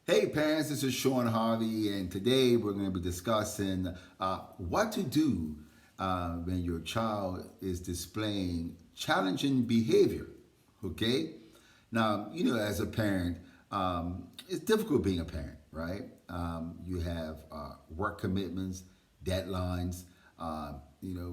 Hey parents, this is Sean Harvey, and today we're going to be discussing what to do when your child is displaying challenging behavior. Okay? Now, as a parent, it's difficult being a parent, right? You have work commitments, deadlines,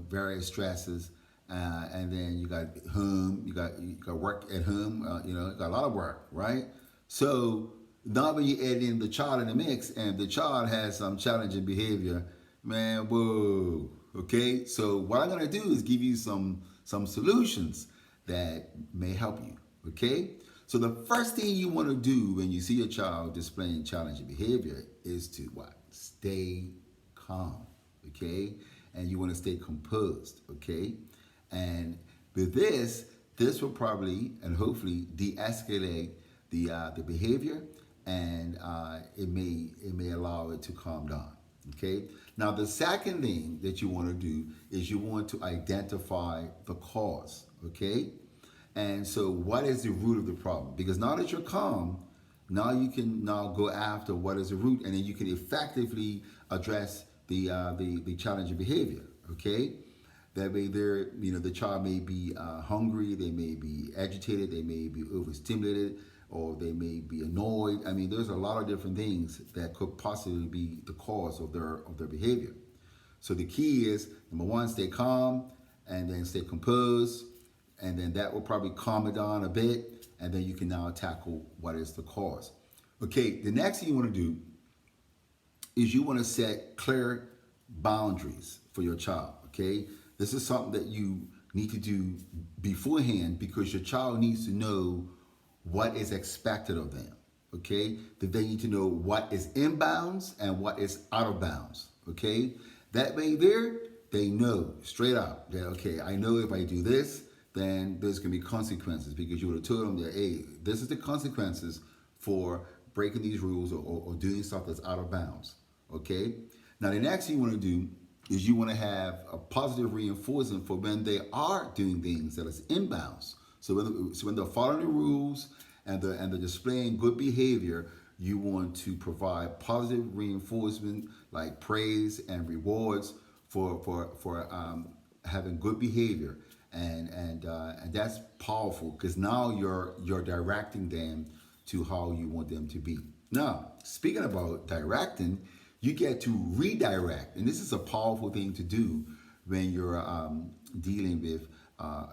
various stresses, and then you got home, you got work at home, you got a lot of work, right? So now when you add in the child in the mix, and the child has some challenging behavior, man, whoa. Okay, so what I'm gonna do is give you some solutions that may help you. Okay, so the first thing you want to do when you see your child displaying challenging behavior is to what? Stay calm. Okay, and you want to stay composed. Okay, and with this will probably and hopefully de-escalate the behavior, and it may allow it to calm down. Okay. Now the second thing that you want to do is you want to identify the cause. Okay. And so what is the root of the problem? Because now that you're calm, now you can now go after what is the root, and then you can effectively address the challenging behavior. Okay. That way, the child may be hungry, they may be agitated, they may be overstimulated, or they may be annoyed. I mean, there's a lot of different things that could possibly be the cause of their behavior. So the key is number one, stay calm, and then stay composed, and then that will probably calm it down a bit, and then you can now tackle what is the cause. Okay, the next thing you want to do is you want to set clear boundaries for your child. Okay, this is something that you need to do beforehand, because your child needs to know what is expected of them. Okay, that they need to know what is in bounds and what is out of bounds. Okay, that way they know straight up that, okay, I know if I do this, then there's gonna be consequences, because you would have told them that, hey, this is the consequences for breaking these rules, or doing stuff that's out of bounds. Okay, now the next thing you want to do is you want to have a positive reinforcement for when they are doing things that is inbounds. So when they're following the rules, and they're displaying good behavior, you want to provide positive reinforcement like praise and rewards for having good behavior, and that's powerful, because now you're directing them to how you want them to be. Now, speaking about directing, you get to redirect, and this is a powerful thing to do when you're dealing with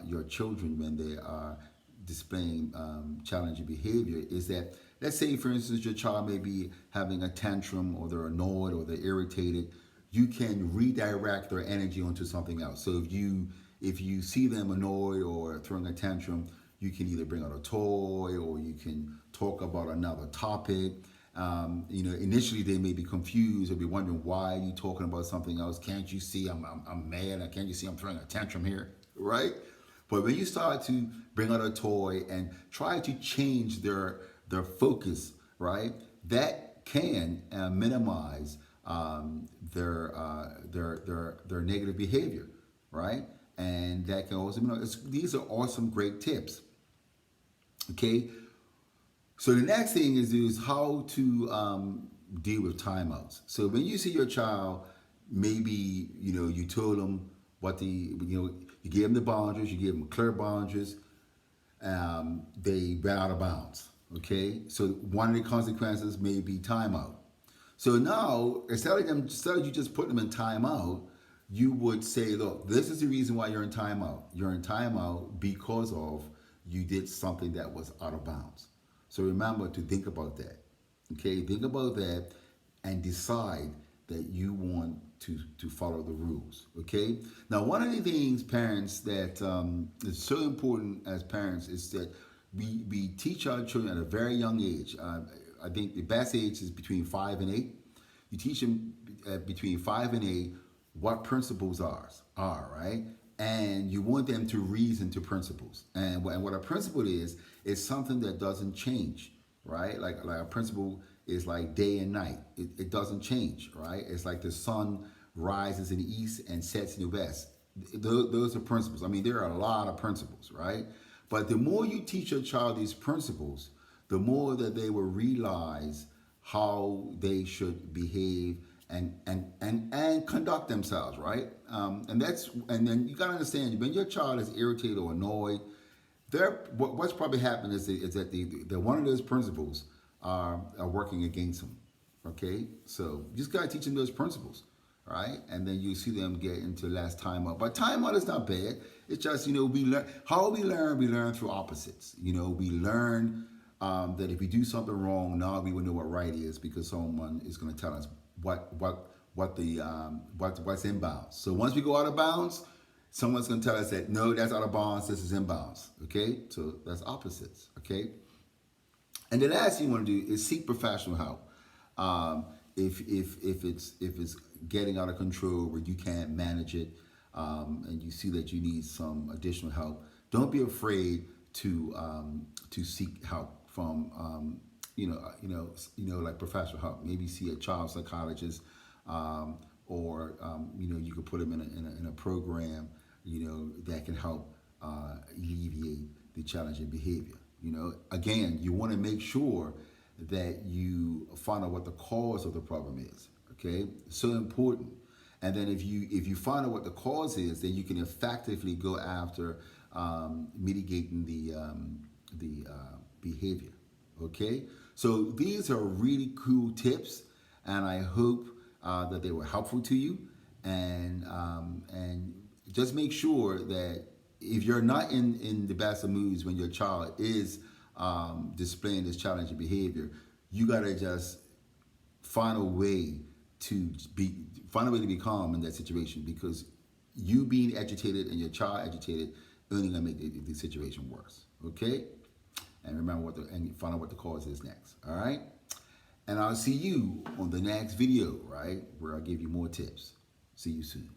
your children when they are displaying challenging behavior. Is that, let's say for instance your child may be having a tantrum, or they're annoyed, or they're irritated, you can redirect their energy onto something else. So if you see them annoyed or throwing a tantrum, you can either bring out a toy, or you can talk about another topic. Initially they may be confused or be wondering, why are you talking about something else? Can't you see I'm mad? Can't you see I'm throwing a tantrum here? Right? But when you start to bring out a toy and try to change their focus, right, that can minimize their negative behavior, right? And that can also, these are awesome, great tips. Okay, so the next thing is how to deal with timeouts. So when you see your child, maybe you told them you gave them the boundaries, you gave them clear boundaries. They ran out of bounds. Okay, so one of the consequences may be timeout. So now, instead of you just putting them in timeout, you would say, look, this is the reason why you're in timeout. You're in timeout because of you did something that was out of bounds. So remember to think about that. Okay, think about that and decide that you want to follow the rules. Okay. Now, one of the things, parents, that is so important as parents is that we teach our children at a very young age. I think the best age is between 5 and 8. You teach them between 5 and 8 what principles are, right? And you want them to reason to principles. And what a principle is something that doesn't change, right? Like a principle is like day and night. It doesn't change, right? It's like the sun rises in the east and sets in the west. Those are principles. I mean, there are a lot of principles, right? But the more you teach your child these principles, the more that they will realize how they should behave and conduct themselves, right? And then you gotta understand when your child is irritated or annoyed, what's probably happened is that the one of those principles are working against them. Okay, so you just gotta teach them those principles, right? And then you see them get into less time out. But time out is not bad. It's just we learn how we learn. We learn through opposites. We learn that if we do something wrong, now we will know what right is because someone is going to tell us what's in bounds. So once we go out of bounds, someone's going to tell us that no, that's out of bounds. This is in bounds. Okay, so that's opposites. Okay, and the last thing you want to do is seek professional help. If it's getting out of control where you can't manage it, and you see that you need some additional help, don't be afraid to seek help from like professional help. Maybe see a child psychologist, or you could put them in a program that can help alleviate the challenging behavior. Again, you want to make sure that you find out what the cause of the problem is. Okay, so important. And then if you find out what the cause is, then you can effectively go after mitigating the behavior. Okay, so these are really cool tips, and I hope that they were helpful to you. And just make sure that if you're not in the best of moods when your child is displaying this challenging behavior, you gotta just find a way to be calm in that situation, because you being agitated and your child agitated only gonna make the situation worse. Okay, and remember and find out what the cause is next. All right, and I'll see you on the next video, right, where I'll give you more tips. See you soon.